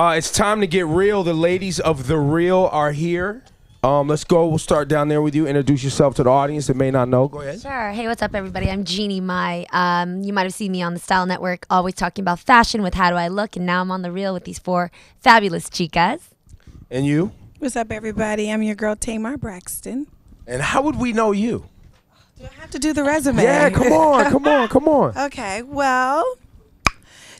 It's time to get real. The ladies of The Real are here. Let's go. We'll start down there with you. Introduce yourself to the audience that may not know. Go ahead. Sure. Hey, what's up, everybody? I'm Jeannie Mai. You might have seen me on the Style Network, always talking about fashion with How Do I Look, and now I'm on The Real with these 4 fabulous chicas. And you? What's up, everybody? I'm your girl, Tamar Braxton. And how would we know you? Do I have to do the resume? Yeah, come on. Okay, well,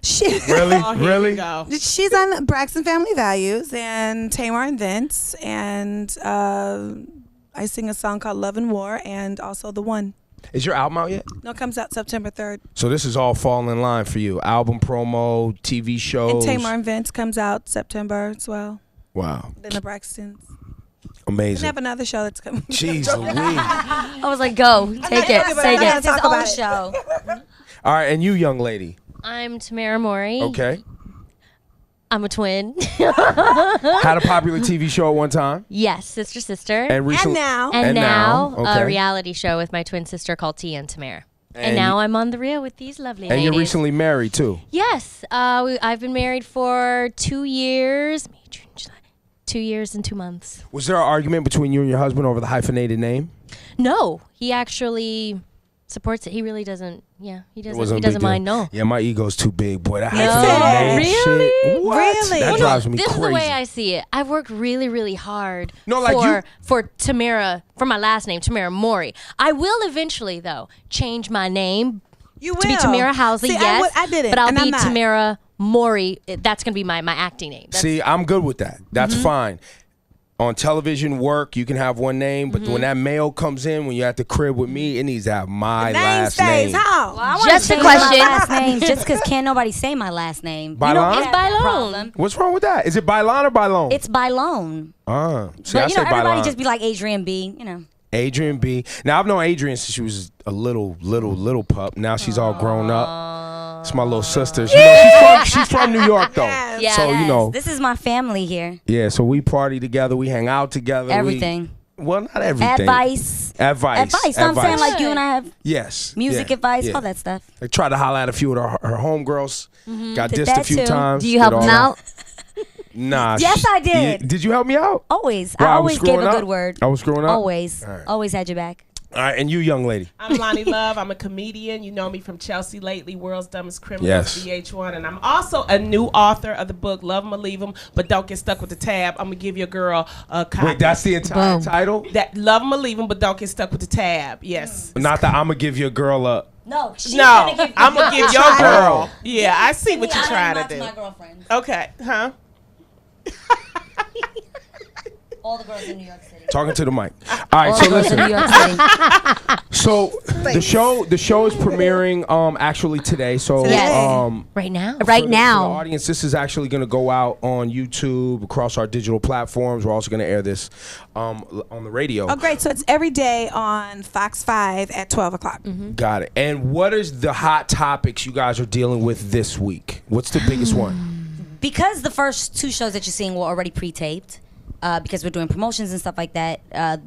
Really? she's on Braxton Family Values and Tamar and Vince, and I sing a song called Love and War and also The One. Is your album out yet? No, it comes out September 3rd. So this is all fall in line for you. Album promo, TV shows. And Tamar and Vince comes out September as well. Wow. Then the Braxtons. Amazing. We have another show that's coming. Jeez Louise. I was like, go, take it, take it. It's his own show. All right, and you, young lady. I'm Tamara Mowry. Okay. I'm a twin. Had a popular TV show at one time. Yes, sister. And recently, now. And now okay. a reality show with my twin sister called Tia and Tamara. And now I'm on The Real with these lovely ladies. And you're recently married, too. Yes. I've been married for 2 years. May, June, July. 2 years and 2 months. Was there an argument between you and your husband over the hyphenated name? No. He actually supports it. He really doesn't. Yeah, he doesn't. Wasn't He a big doesn't deal. mind. No. Yeah, my ego's too big, boy. That No. hyphenated name Really? shit. What? Really? That Well, drives me this crazy. is the way I see it. I've worked really, really hard No, like for Tamara, for my last name, Tamara Mowry. I will eventually, though, change my name You will. to be Mowry-Housley, See, yes. I did it, but I'll and be I'm not. Tamara Mowry. That's going to be my acting name. See, I'm good with that. That's fine. On television work, you can have one name, but when that mail comes in, when you're at the crib with me, it needs to have my last name. How? Well, I wanna Just a change question. My last name just because can't nobody say my last name. Bylon? It's Bylon. What's wrong with that? Is it Bylon or Bylon? It's Bylon. See, I But say everybody Bylon. just be like Adrian B. You know. Adrian B. Now, I've known Adrian since she was a little pup. Now she's all grown up. It's my little sister. You know, she's from New York, though. Yes. So, you know. This is my family here. Yeah, so we party together. We hang out together. Everything. Well, not everything. Advice. Advice. So I'm saying like you and I have Yes. music Yeah. advice, Yeah. all that stuff. I tried to holler at a few of her homegirls. Got Did dissed a that few too. times. Do you help Did all them that. out? Nah. Yes, I did. Did you help me out? Always. While I was always gave growing a up? good word. I was growing up? Always. All right. Always had your back. All right, and you, young lady. I'm Lonnie Love. I'm a comedian. You know me from Chelsea Lately, World's Dumbest Criminals, Yes. VH1. And I'm also a new author of the book, Love 'em or Leave 'em, but don't get stuck with the tab. I'm going to give your girl a copy. Wait, that's the entire Boom. title? That Love 'em or Leave 'em, but don't get stuck with the tab. Yes. Not that I'm going to give your girl a... No. She's No, gonna give I'm going to give your girl. Yeah, I see what you're I trying am to do. not my girlfriend. Okay, huh? All the girls in New York City. Talking to the mic. All right, so New listen. York City. So the show is premiering actually today. So Yes. Right now. Right for the now. audience, this is actually going to go out on YouTube, across our digital platforms. We're also going to air this on the radio. Oh, great. So it's every day on Fox 5 at 12 o'clock. Got it. And what is the hot topics you guys are dealing with this week? What's the biggest one? Because the first 2 shows that you're seeing were already pre-taped, because we're doing promotions and stuff like that,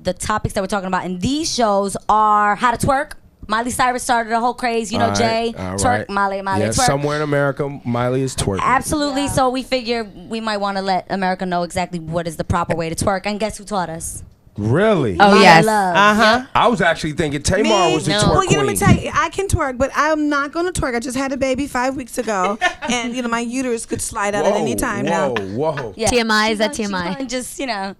the topics that we're talking about in these shows are how to twerk. Miley Cyrus started a whole craze. You know, All Jay, right, all twerk, right. Miley, Yes, twerk. somewhere in America, Miley is twerking. Absolutely. So we figure we might want to let America know exactly what is the proper way to twerk. And guess who taught us? Really? Oh, Miley yes. Love. Uh-huh. I was actually thinking Tamar was the No. twerk Well, you know, let me queen. tell you, I can twerk, but I'm not going to twerk. I just had a baby 5 weeks ago, and, you know, my uterus could slide out at any time now. Whoa. Yeah. TMI, is She's that gonna- she's TMI? gonna just, you know.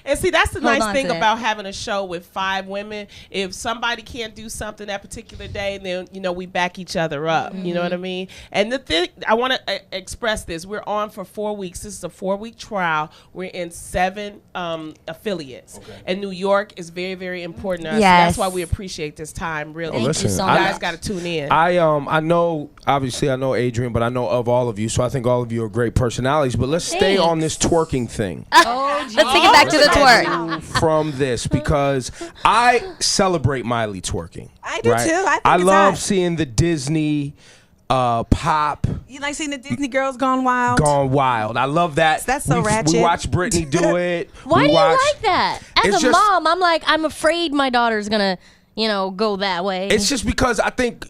And see, that's the Hold nice on thing to that. about having a show with 5 women. If somebody can't do something that particular day, then, you know, we back each other up. You know what I mean? And the thing, I want to express this. We're on for 4 weeks. This is a 4-week trial. We're in 7 affiliates. Okay. And New York is very, very important to us. Yes. That's why we appreciate this time, really. Thank listen, you so You much. guys got to tune in. I know, obviously I know Adrian, but I know of all of you, so I think all of you are great personalities. But let's stay on this twerking thing. Let's take it back to the twerk. From this, because I celebrate Miley twerking. I do, right? too. I think I it's love hot. seeing the Disney pop You like seeing the Disney Girls Gone Wild? gone wild. I love that. That's so we ratchet. watch Britney do it. Why we do watch, you like that? It's As a just- mom, I'm like, I'm afraid my daughter's gonna, go that way. It's just because I think,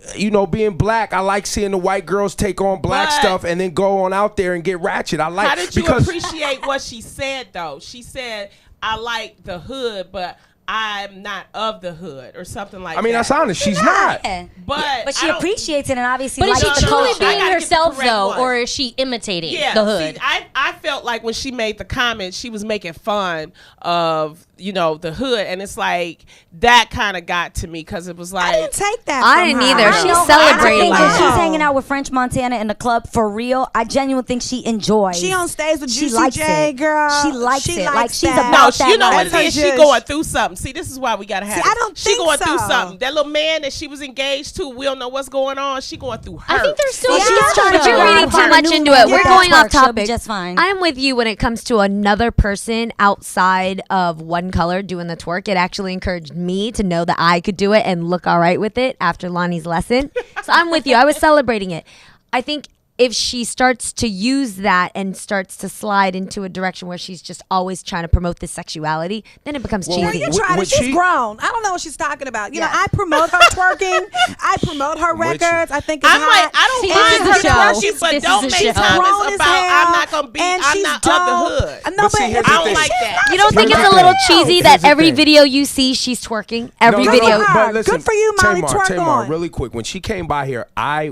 being black, I like seeing the white girls take on black stuff and then go on out there and get ratchet. I like. How did you appreciate what she said though? She said, "I like the hood, but I'm not of the hood," or something like that. I mean, that's honest. She's not. But she appreciates it and obviously But is likes she the truly culture. being herself though, or is she imitating the hood? See, I felt like when she made the comment, she was making fun of the hood, and it's like that kind of got to me because it was like I didn't take that. I didn't either. She's celebrating I think when it. she's hanging out with French Montana in the club for real, I genuinely think she enjoys. She on stage with She Juicy likes J, it. girl. She likes it. Like she's that. about that. you know what life. it is. She going through something. See, this is why we gotta have. See, I don't she think going through so. something. That little man that she was engaged to, we don't know what's going on. She going through hurt. I think they're still She's trying But to you're figure reading out too her much new into man. it. We're Yeah. going off She'll be topic. just fine. I'm with you when it comes to another person outside of one color doing the twerk. It actually encouraged me to know that I could do it and look all right with it after Lonnie's lesson. So I'm with you. I was celebrating it. I think if she starts to use that and starts to slide into a direction where she's just always trying to promote this sexuality, then it becomes Girl, cheesy. you tried it. She's grown. I don't know what she's talking about. You know, I promote her twerking. I promote her records. I think it's I'm hot. like, I don't See, mind this is her a show. twerking, but This don't is a make show. comments Grown as about hell, I'm not gonna be. and I'm she's not dope. of the hood. No, But see, here's the I don't thing. like that. You don't think Here's it's a the little thing. cheesy Here's that the every thing. video you see, she's twerking? Every No, video. Good for her. But listen, Good for you, Miley. Tamar, Twerk Tamar, on. really quick. When she came by here,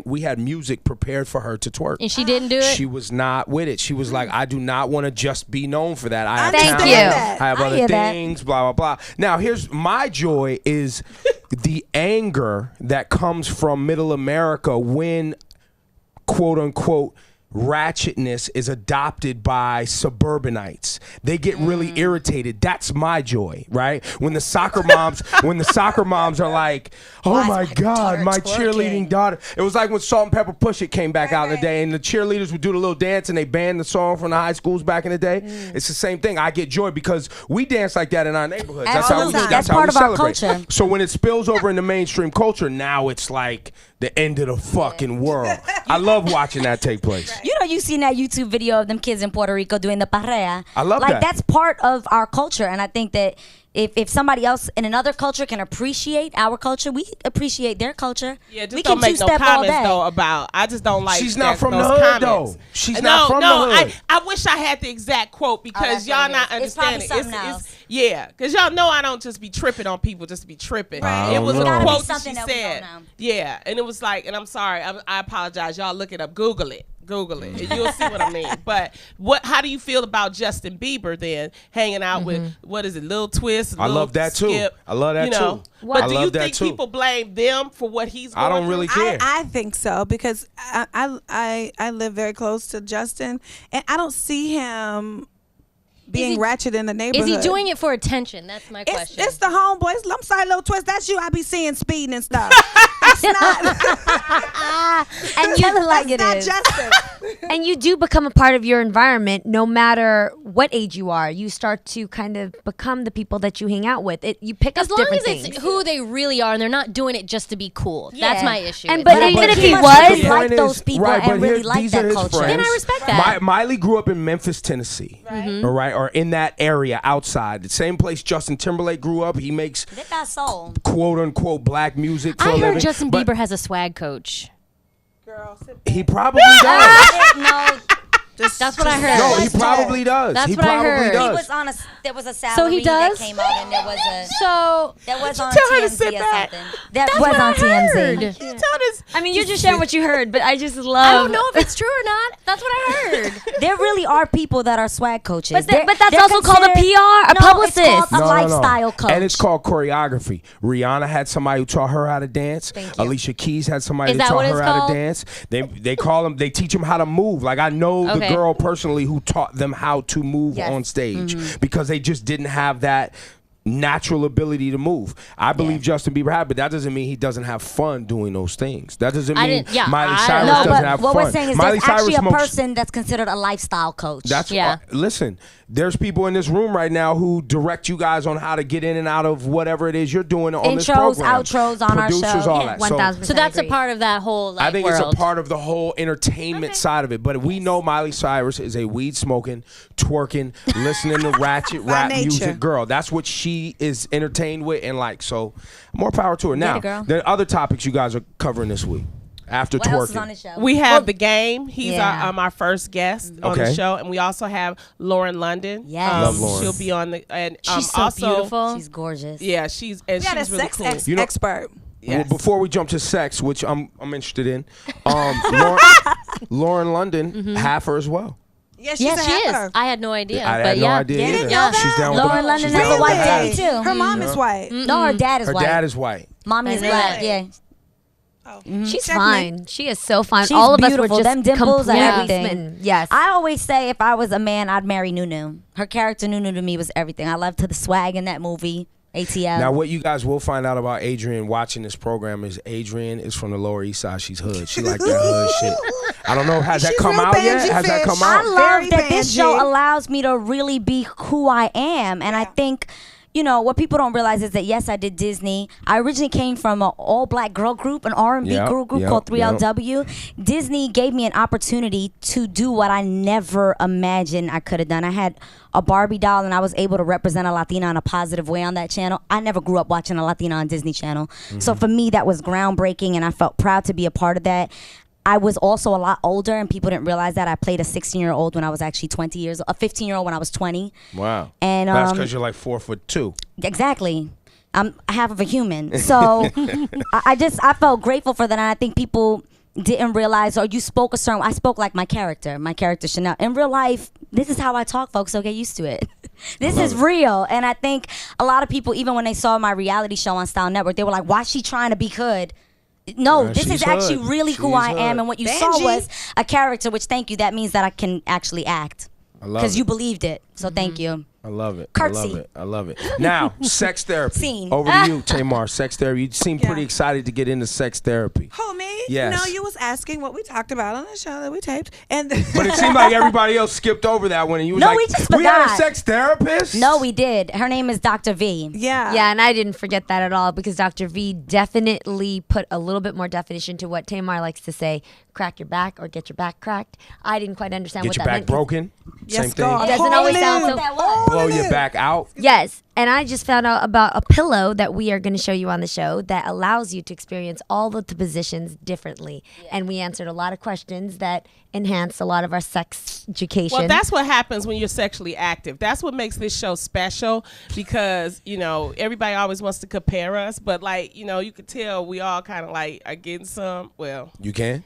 we had music prepared for her to twerk. And she didn't do it. She was not with it. She was like, I do not want to just be known for that. I have Thank talent. you. I have I other hear that. things, blah, blah, blah. Now, here's my joy is the anger that comes from middle America when, quote unquote, ratchetness is adopted by suburbanites. They get really irritated. That's my joy, right? When the soccer moms are like, oh Why is my my God, daughter my twerking? cheerleading daughter. It was like when Salt and Pepper Push It came back out in the day and the cheerleaders would do the little dance and they banned the song from the high schools back in the day. It's the same thing. I get joy because we dance like that in our neighborhoods. Absolutely. That's That's how part we of our celebrate. culture. So when it spills over into mainstream culture, now it's like the end of the fucking world. I love watching that take place. You seen that YouTube video of them kids in Puerto Rico doing the parrea. I love like, that. That's part of our culture, and I think that if somebody else in another culture can appreciate our culture, we appreciate their culture. Yeah, just we don't can make no two-step all comments day. though about. I just don't like. She's not from those the hood, comments. though. She's not from the hood. I wish I had the exact quote because that's y'all what it not is. It's probably understanding. something else. Yeah, because y'all know I don't just be tripping on people just to be tripping. I It don't was know. a Gotta be quote that something she that we don't said. know. Yeah, and it was like, and I'm sorry, I apologize. Y'all look it up, Google it. Google it, and you'll see what I mean. But how do you feel about Justin Bieber then hanging out with what is it, Lil Twist? I Lil love that too. Skip, I love that too. But I do love you that think too. people blame them for what he's going I don't through? really care. I think so because I live very close to Justin and I don't see him being ratchet in the Is neighborhood. he doing it for attention? That's my question. It's the homeboys. I'm sorry, Little Twist. That's you. I be seeing speeding and stuff. It's not. And you like it That's is. not Justin. And you do become a part of your environment no matter what age you are. You start to kind of become the people that you hang out with. You pick as up long different as things. it's who they really are and they're not doing it just to be cool. That's my issue. And with but it. even if he he must was, be like those people right, and but really here- like these that are his culture. friends. And I respect that. Miley grew up in Memphis, Tennessee, all right, or in that area outside. The same place Justin Timberlake grew up. He makes They got soul. quote unquote black music for a I heard living. Justin but Bieber has a swag coach. Girl, sit He probably does. No, That's what I heard. No, he probably does. That's he what I probably heard. he does. was on there was a salary So he does? that came out and there was a So that was on tell her to TMZ sit or back? something. That that's was what on I heard. TMZ. You tell this. I mean, you're just sharing what you heard, but I just love. I don't know if it's true or not. That's what I heard. There really are people that are swag coaches. But They're- that's they're also called a considered- PR, a no, publicist. It's called a lifestyle coach. And it's called choreography. Rihanna had somebody who taught her how to dance. Thank you. Alicia Keys had somebody Is who that taught what her it's how called? to dance. They call them. They teach them how to move. Like I know the Okay. girl personally who taught them how to move Yes. on stage because they just didn't have that natural ability to move. I believe Justin Bieber had, but that doesn't mean he doesn't have fun doing those things. That doesn't I mean didn't- yeah, Miley I- Cyrus No, doesn't but have what fun. we're saying is Miley there's actually a smokes- person that's considered a lifestyle coach. That's Yeah. Listen, there's people in this room right now who direct you guys on how to get in and out of whatever it is you're doing on this Intros, program. outros on our Producers, show. all Yeah, that. 1,000%. So that's agree. a part of that whole like, I think world. it's a part of the whole entertainment side of it. But we know Miley Cyrus is a weed smoking, twerking, listening to ratchet rap nature. music girl. That's what she she is entertained with and like. So more power to her. Now, it, girl. the other topics you guys are covering this week after What else is on twerking. the show? We have the game. He's Yeah. our first guest on the Okay. show, and we also have Lauren London. Yes. Love Lauren. She'll be on the and She's so also, beautiful. She's gorgeous. Yeah, she's We got a she's really sex cool. You know- expert. Well, Yes. before we jump to sex, which I'm interested in, Lauren London, half her as well. Yes, Yes, she halfer. is. I had no idea. I but had no yeah. idea You either. didn't know that? She's down with Lauren the, London she's has down a with white the daddy, daddy. too. Her mom is white. No, her dad is Her white. dad is white. Mommy is I know black. that. Yeah. She's Check fine. She is so fine. She's All of us beautiful. were just Them dimples and completely everything. smitten. Yes. I always say if I was a man, I'd marry Nunu. Her character Nunu to me was everything. I loved her the swag in that movie. ATL. Now, what you guys will find out about Adrian watching this program is Adrian is from the Lower East Side. She's hood. She like that hood shit. I don't know. Has that She's come real out yet? Banji Has that fish. come I out? love Very that this Banji. show allows me to really be who I am. And I think, you know, what people don't realize is that, yes, I did Disney. I originally came from an all-black girl group, an R&B Yep, girl group yep, called 3LW. Disney gave me an opportunity to do what I never imagined I could have done. I had a Barbie doll, and I was able to represent a Latina in a positive way on that channel. I never grew up watching a Latina on Disney Channel. So for me, that was groundbreaking, and I felt proud to be a part of that. I was also a lot older, and people didn't realize that. I played a 16-year-old when I was actually 20 years old, a 15-year-old when I was 20. Wow. And That's because you're like 4'2". exactly. I'm half of a human. So I felt grateful for that, and I think people didn't realize, or you spoke a certain, I spoke like my character Chanel. In real life, this is how I talk, folks, so get used to it. This is real. And I think a lot of people, even when they saw my reality show on Style Network, they were like, why is she trying to be hood? No, this she's is actually hood. really who She's I am. hood. And what you saw was a character, which thank you. That means that I can actually act. I love Because it. you believed it. So thank you. I love it. Curtsy. I love it. I love it. Now, sex therapy. Scene. Over to you, Tamar. Sex therapy. You seem pretty excited to get into sex therapy. Who, me? Yes. No, you was asking what we talked about on the show that we taped. And But it seemed like everybody else skipped over that one, and you was No, like, we just we had a forgot." sex therapist? No, we did. Her name is Dr. V. yeah. Yeah, and I didn't forget that at all because Dr. V definitely put a little bit more definition to what Tamar likes to say, crack your back or get your back cracked. I didn't quite understand Get what your that back meant. broken? Yes, Same thing. God. It doesn't always sound so... Blow your back out? Yes, and I just found out about a pillow that we are going to show you on the show that allows you to experience all of the positions differently. And we answered a lot of questions that enhanced a lot of our sex education. Well, that's what happens when you're sexually active. That's what makes this show special because, you know, everybody always wants to compare us, but like, you know, you could tell we all kind of like are getting some, well. You can?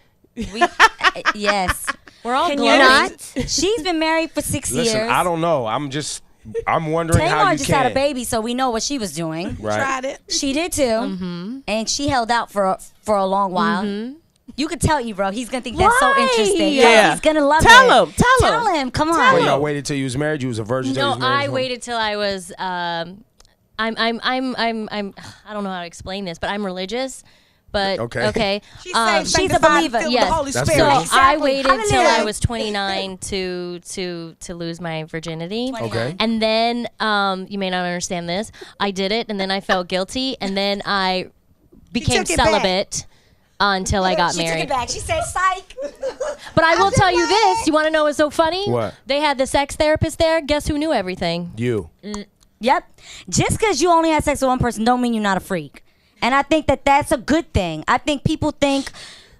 Yes. We're all Can you glowing. not? She's been married for 6 years. Listen, I don't know. I'm wondering how Tamar you just can. had a baby, so we know what she was doing. Right. Tried it. She did too. And she held out for a long while. You could tell you, bro. He's going to think that's so Why? interesting. Yeah. He's going to love it. Tell him. Tell him. Come on. Wait, y'all waited till you was married? You was a virgin till you No, was married? I waited till I was. I'm. I don't know how to explain this, but I'm religious. But Okay. She's saved, she's a sanctified, believer. filled with Yes. the Holy That's Spirit. beautiful. So I waited till I Hallelujah. was 29 to lose my virginity. Okay. And then you may not understand this. I did it, and then I felt guilty, and then I became took it back. celibate until I got She took married. it back. She said, psych. But I will tell you this. You want to know what's so funny? What? They had the sex therapist there. Guess who knew everything? You. Yep. Just because you only had sex with one person don't mean you're not a freak. And I think that that's a good thing. I think people think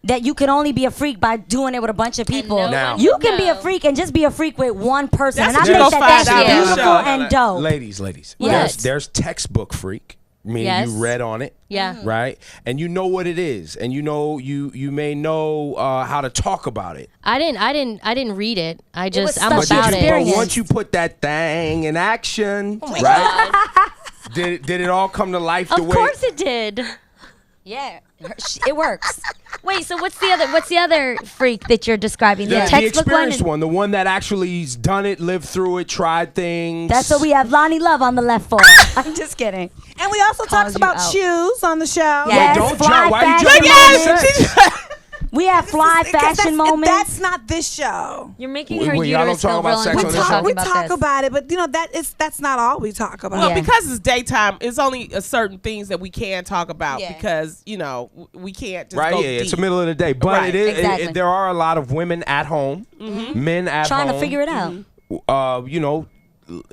that you can only be a freak by doing it with a bunch of people. no Now- one You would can be a know. freak and just be a freak with one person. That's and I what you think gonna that that's find out on the beautiful show. and dope. Ladies. What? There's textbook freak. Meaning Yes. you read on it. Yeah. Right? And you know what it is. And you know you may know how to talk about it. I didn't read it. I'm was about such an it. experience. But once you put that thing in action, right? Did it all come to life the Of way course it did. Yeah. It works. Wait, so what's the other freak that you're describing? The the textbook experienced one? one, the one that actually's done it, lived through it, tried things. That's what we have Lonnie Love on the left for. I'm just kidding. And we also talked Calls about you out. shoes on the show. Yes, Don't fly jump. Why you fashion jumping on moments. sex? We have fly fashion moments. That's not this show. You're making Wait, her y'all don't uterus talk feel about real sex on uncomfortable this show? talking We about talk this. about it, but that's not all we talk about. Well, Yeah. because it's daytime, it's only a certain things that we can talk about Yeah. because, you know, we can't just Right, go yeah, it's the deep. middle of the day. But Right, it is exactly. there are a lot of women at home, men at Trying home. to figure it out. You know,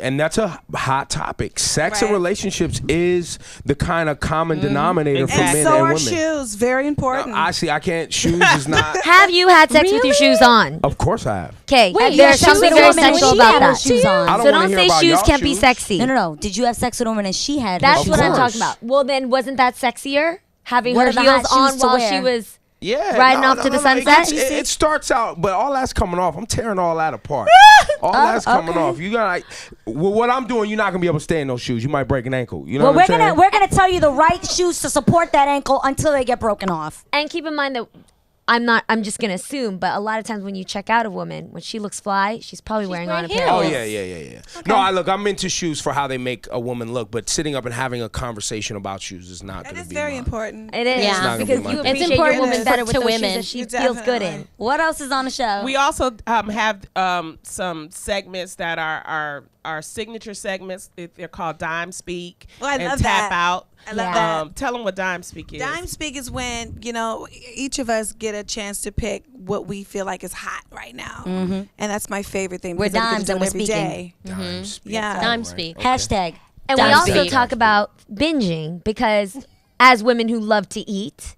and that's a hot topic. Sex and Right. relationships is the kind of common denominator for And men so and are women. shoes. Very important. I see. I can't. Shoes is not. Have you had sex with your shoes on? Of course I have. Okay, Wait, you there's had sex something with a very woman and sexual she about had her that. shoes on. I don't So wanna don't hear say about shoes y'all can't be shoes. sexy. No. Did you have sex with a woman and she had her That's shoes what I'm on? talking about. Well, then wasn't that sexier? Having What her are the heels hot on shoes to while wear? she was Yeah, riding off to the It, sunset? gets- it starts out, but all that's coming off. I'm tearing all that apart. All that's coming okay. off. You got like, well, what I'm doing. You're not gonna be able to stay in those shoes. You might break an ankle. You know Well, what I'm saying? we're gonna tell you the right shoes to support that ankle until they get broken off. And keep in mind that I'm just gonna assume, but a lot of times when you check out a woman, when she looks fly, she's probably wearing on a wearing pair of Oh heels. yeah. No, I'm into shoes for how they make a woman look, but sitting up and having a conversation about shoes is not that going is to be very mine. important. It is Yeah. It's not gonna because be my you thing. appreciate It's your important woman better with to those shoes women. that she You feels good definitely- in. What else is on the show? We also have some segments that are our signature segments. They're called Dime Speak Oh, I and love Tap that. Out. I love that. Tell them what Dime Speak is. Dime Speak is when, each of us get a chance to pick what we feel like is hot right now. And that's my favorite thing. We're because I get to dimes do and it we're every speaking. day. Dime speak. Yeah. Dime Right. Speak. Okay. Hashtag. And we Dime also speak. talk about binging because as women who love to eat,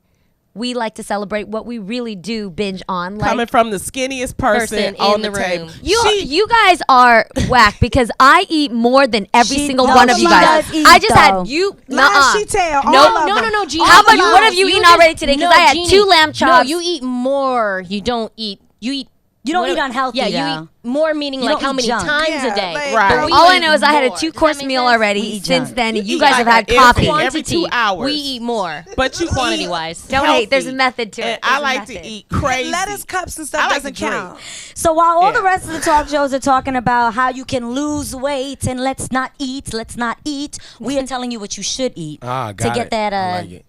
we like to celebrate what we really do binge on. Like Coming from the skinniest person in on the the table. room. you guys are whack because I eat more than every She single does. one of you She guys. does eat, I just though. had you. Lie, she tell. All No, of No, them. no, Gina. How much? you What have you eaten just- already today? Because No, I had Jeannie, 2 lamb chops. No, you eat more. You don't eat. You eat. You don't what- eat unhealthy, Yeah, you though. eat more, meaning You like don't how eat many junk. times Yeah, a day. like, Right. girl, We All I eat know is I had a more. Does 2-course that make meal sense? already. We eat Since junk. then, You you eat guys like have had an coffee. airplane. Every 2 hours. We eat more. But you quantity eat wise. Don't hate. There's a method to And it. I There's a like to method. eat crazy. Lettuce cups and I stuff like doesn't to drink. count. So while all the Yeah. rest of the talk shows are talking about how you can lose weight and let's not eat, we are telling you what you should eat Ah, to got get it. that. I like it.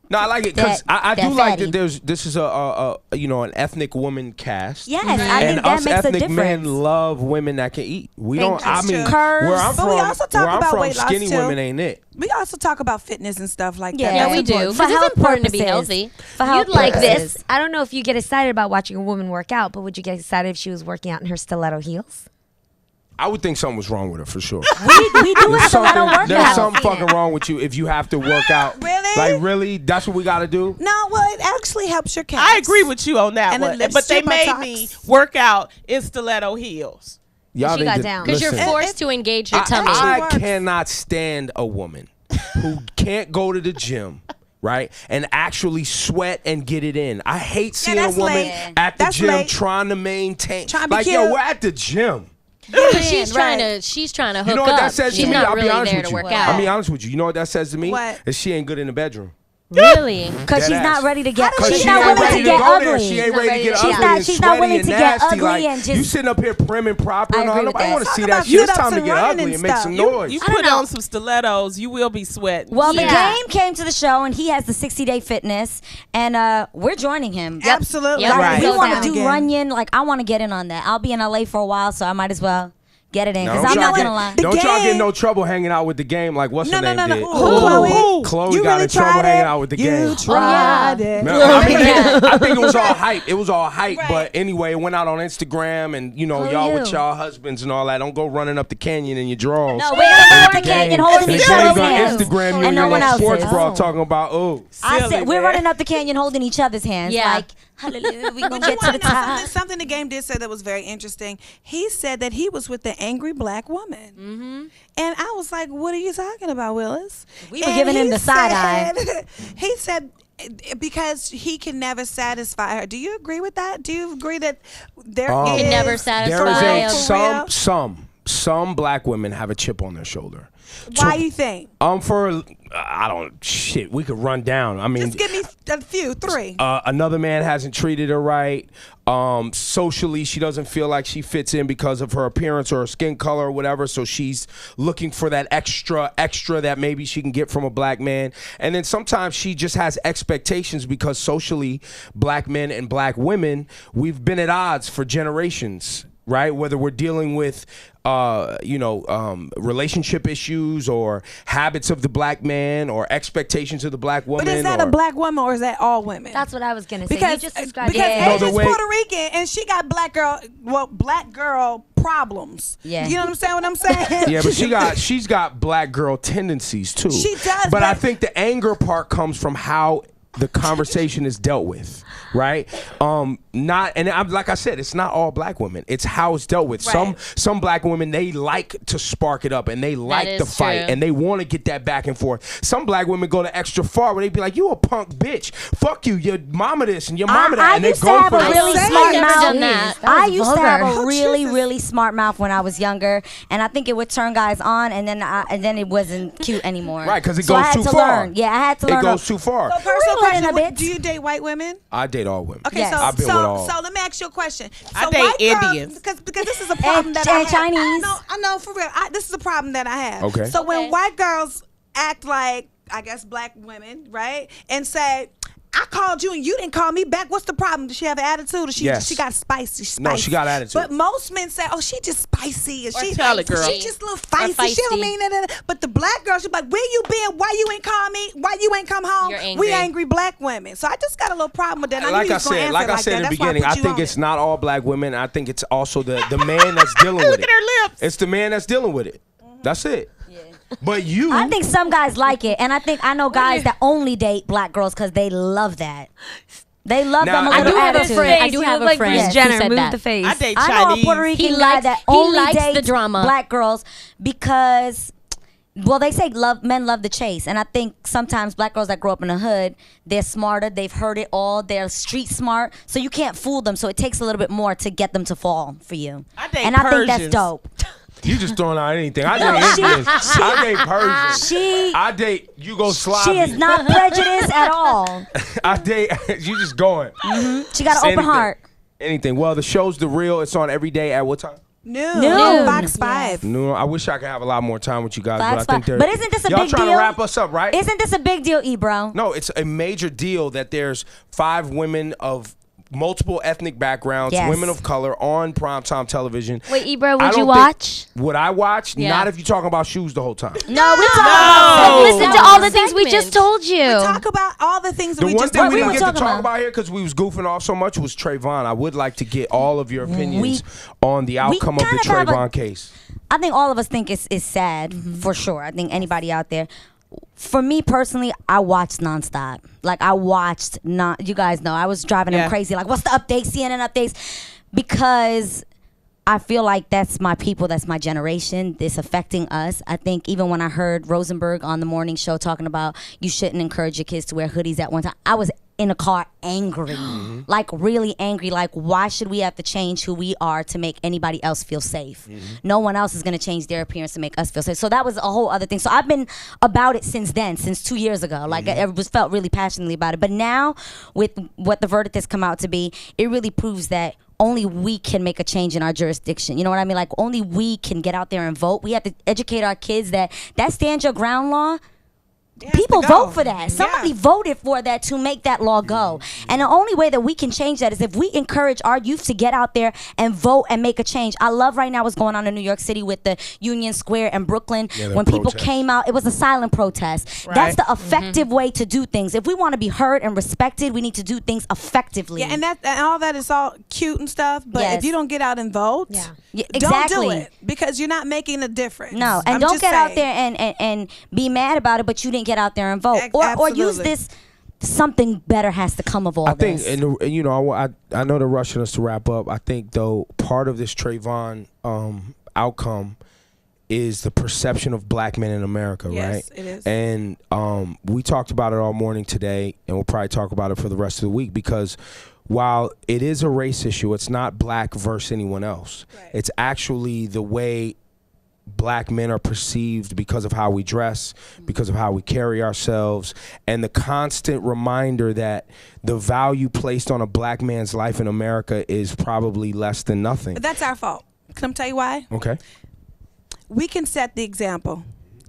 No, I like it because that- I do that like fatty. that. This is an ethnic woman cast. Yes, I And think that us makes a ethnic difference. men love women that can eat. We don't. I That's mean, true. Curves. where I'm But we from, also talk where I'm about from, weight loss, skinny too. women ain't it. We also talk about fitness and stuff like Yeah. that. Yeah, That's we do. important. For Because it's health important to be purposes. healthy. For health You'd like purposes. this. I don't know if you get excited about watching a woman work out, but would you get excited if she was working out in her stiletto heels? I would think something was wrong with her for sure. We do a stiletto There's workout. something fucking wrong with you if you have to work out. Really? Like really? That's what we got to do? No, well, it actually helps your calves. I agree with you on that And it one. lifts But they your made buttocks. me work out in stiletto heels. Y'all She need got to down. Because you're listen. forced to engage your tummy. I works. cannot stand a woman who can't go to the gym, right, and actually sweat and get it in. I hate seeing a that's woman late. at the That's gym late. trying to maintain. Trying to be like, cute. yo, we're at the gym. Because she's right. trying to hook You know what up. that says She's to me? not I'll really be honest there with to you. work out. I'll be honest with you. You know what that says to me? What? That she ain't good in the bedroom. Really? Because she's Dead not ass. ready to get. Cause She's she not ain't willing ready to to get go there. ugly. She ain't ready to get She's ugly not- and she's not sweaty willing and to get nasty. ugly Like, and just- you sitting up here prim and proper I and all. agree with Nobody that. want to Talk see about that shit. It's sit-ups time to and get running ugly and and make stuff. some You- noise. You I don't put know. on some stilettos, you will be sweating. Well, the Yeah. game came to the show, and he has the 60-day fitness, and we're joining him. Absolutely. Yep. Like, Right. we Go want down to do again. Runyon. Like, I want to get in on that. I'll be in LA for a while, so I might as well get it in. Now, Because I'm y'all not get- going to lie. The Don't y'all get in game- no trouble hanging out with the game like what's No, her no, name no, no. did? Who, Chloe? Chloe You got really in trouble tried hanging it? out with the You game. tried it. Man, I mean, I think it was all hype. It was all hype, Right. but anyway, it went out on Instagram, and you know, Who y'all you? with y'all husbands and all that. Don't go running up the canyon in your drawers. No, we're going to And run the canyon holding and each the game's other's on hands. Instagram, you And and no your one little sports else's. bra talking about, oh. I Silly, said we're man. running up the canyon holding each other's hands. Yeah. Like, hallelujah, we going to But you get to the want to know top. something the game did say that was very interesting. He said that he was with the angry black woman. Mm-hmm. And I was like, what are you talking about, Willis? We were And giving him he the side eye. said- He said because he can never satisfy her. Do you agree with that? Do you agree that there is... can never There satisfy is For a real? some black women have a chip on their shoulder. Why you think? For I don't shit. We could run down. I mean, Just give me a few, 3. another man hasn't treated her right. Socially, she doesn't feel like she fits in because of her appearance or her skin color or whatever. So she's looking for that extra that maybe she can get from a black man. And then sometimes she just has expectations because socially, black men and black women, we've been at odds for generations. Right, whether we're dealing with, relationship issues or habits of the black man or expectations of the black woman. But is that a black woman or is that all women? That's what I was gonna say. because You just described because it. No, the Asia's way- Puerto Rican and she got black girl problems. Yeah. You know what I'm saying? Yeah, but she's got black girl tendencies too. She does, but I think the anger part comes from how the conversation is dealt with, right? Like I said, it's not all black women. It's how it's dealt with. Right. Some black women, they like to spark it up and they like to fight and they want to get that back and forth. Some black women go the extra far where they be like, "You a punk bitch. Fuck you. Your mama this and your mama that." And they go for a really smart mouth. That I was used to have vulgar. a really smart mouth when I was younger, and I think it would turn guys on, and then it wasn't cute anymore. Right, because it So I goes had too to far. learn. Yeah, I had to learn. It goes too far. So personal We're learning a question, bit. do you date white women? I date all women. Okay, Yes. I've been with all. So let me ask you a question. I So date white girls- Indians. because this is a problem that I and have. Chinese. I know for real. This is a problem that I have. Okay. So when white girls act like, I guess, black women, right, and say, "I called you and you didn't call me back. What's the problem? Does she have an attitude? Or she Yes. got spicy? No, she got attitude. But most men say, "Oh, she just spicy. Or tell it, girl. She just a little feisty. She don't feisty. mean that." But the black girl, she's like, "Where you been? Why you ain't call me? Why you ain't come home? You're angry. We angry black women." So I just got a little problem with that. And I Like knew I you was gonna said, answer like it I said that. in the That's why beginning, put I you think on it's it. not all black women. I think it's also the man that's dealing with it. Look at her lips. It's the man that's dealing with it. That's it. But you, I think some guys like it, and I know guys that only date black girls because they love that. They love Now, them a I little do have a attitude. friend. I do You have look a like friend Bruce who Jenner. said Move that. the face. I date I know a Chinese. Puerto Rican He guy likes- that he only likes dates the drama. black girls because, well, they say men love the chase, and I think sometimes black girls that grow up in the hood, they're smarter, they've heard it all, they're street smart, so you can't fool them. So it takes a little bit more to get them to fall for you. I date and I think that's Persians. dope. you just throwing out anything. I date Indians. I date Persians. She I date Yugoslavian. she is not prejudiced at all. I date. You just going. She got Say an open anything. heart. Anything. Well, the show's The Real. It's on every day at what time? Noon. Fox 5. No, I wish I could have a lot more time with you guys, Fox but I think 5. they're. But isn't this a y'all big trying deal? to wrap us up, right? Isn't this a big deal, Ebro? No, it's a major deal that there's 5 women of multiple ethnic backgrounds, Yes. women of color on primetime television. Wait, Ebro, I would don't you think- watch? Would I watch? Yeah. Not if you're talking about shoes the whole time. No, we talking No. Listen to all the things we just told you. Talk about all the things that The we one just thing talked we about. didn't get to talking talk about? about here because we was goofing off so much was Trayvon. I would like to get all of your opinions We- on the outcome of the kind of have a- Trayvon case. I think all of us think it's sad for sure. I think anybody out there. For me personally, I watched nonstop. Like I watched you guys know I was driving them Yeah. crazy. Like what's the updates, CNN updates? Because I feel like that's my people, that's my generation. It's affecting us. I think even when I heard Rosenberg on the morning show talking about you shouldn't encourage your kids to wear hoodies at one time, I was in a car angry, like really angry. Like, why should we have to change who we are to make anybody else feel safe? No one else is going to change their appearance to make us feel safe. So that was a whole other thing. So I've been about it since then, since 2 years ago. Like I was felt really passionately about it. But now with what the verdict has come out to be, it really proves that only we can make a change in our jurisdiction. You know what I mean? Like only we can get out there and vote. We have to educate our kids that stand your ground law. People to go. vote for that. Somebody voted for that to make that law go. And the only way that we can change that is if we encourage our youth to get out there and vote and make a change. I love right now what's going on in New York City with the Union Square and Brooklyn. Yeah, the when people protest. came out, it was a silent protest. That's the effective way to do things. If we want to be heard and respected, we need to do things effectively. Yeah, and all that is all cute and stuff. But Yes. if you don't get out and vote, Yeah, don't do exactly. it because you're not making a difference. No, and I'm don't just get out saying. there and be mad about it, but you didn't get out there and vote. Or use Absolutely. this, something better has to come of all I think, this. and you know, I know they're rushing us to wrap up. I think though part of this Trayvon outcome is the perception of black men in America, Yes, right? it is. And we talked about it all morning today, and we'll probably talk about it for the rest of the week because while it is a race issue, it's not black versus anyone else. Right. It's actually the way black men are perceived because of how we dress, because of how we carry ourselves, and the constant reminder that the value placed on a black man's life in America is probably less than nothing. But that's our fault. Can I tell you why? Okay. We can set the example.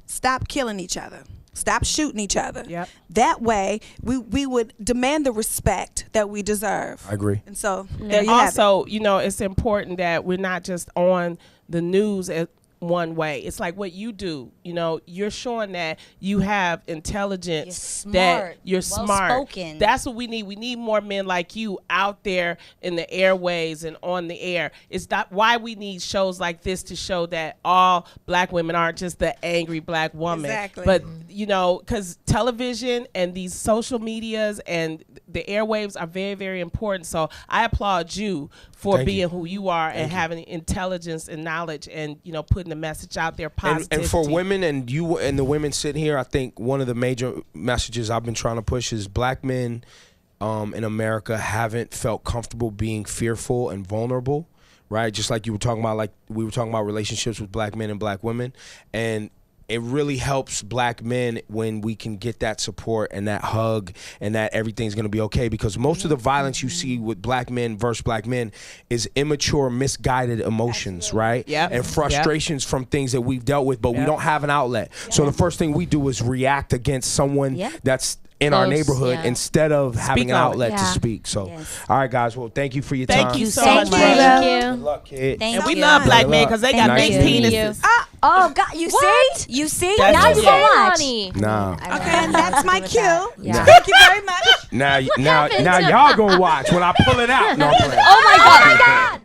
Stop killing each other. Stop shooting each other. Yep. That way, we would demand the respect that we deserve. I agree. And so there you have it. Also, you know, it's important that we're not just on the news one way. It's like what you do. You know, you're showing that you have intelligence, that you're smart. Well-spoken. That's what we need. We need more men like you out there in the airways and on the air. It's not why we need shows like this to show that all black women aren't just the angry black woman. Exactly. But, you know, because television and these social medias and the airwaves are very, very important. So I applaud you for being who you are and having intelligence and knowledge and, you know, putting the message out there positively. And for women and you and the women sitting here, I think one of the major messages I've been trying to push is black men in America haven't felt comfortable being fearful and vulnerable, right? Just like you were talking about, like we were talking about relationships with black men and black women. And it really helps black men when we can get that support and that hug and that everything's going to be okay, because most of the violence you see with black men versus black men is immature, misguided emotions, right? Yep. And frustrations from things that we've dealt with, but we don't have an outlet. So the first thing we do is react against someone that's in our neighborhood instead of having an outlet to speak. So, all right, guys. Well, thank you for your time. Thank you so much. Good luck, kid. And we love black men because they got big penises. Oh God, you see? You see? That's Now you gonna watch. Nah. Okay, and that's my cue. Yeah. Thank you very much. Now y'all gonna watch when I pull it out. No, I'm playing. Oh my God.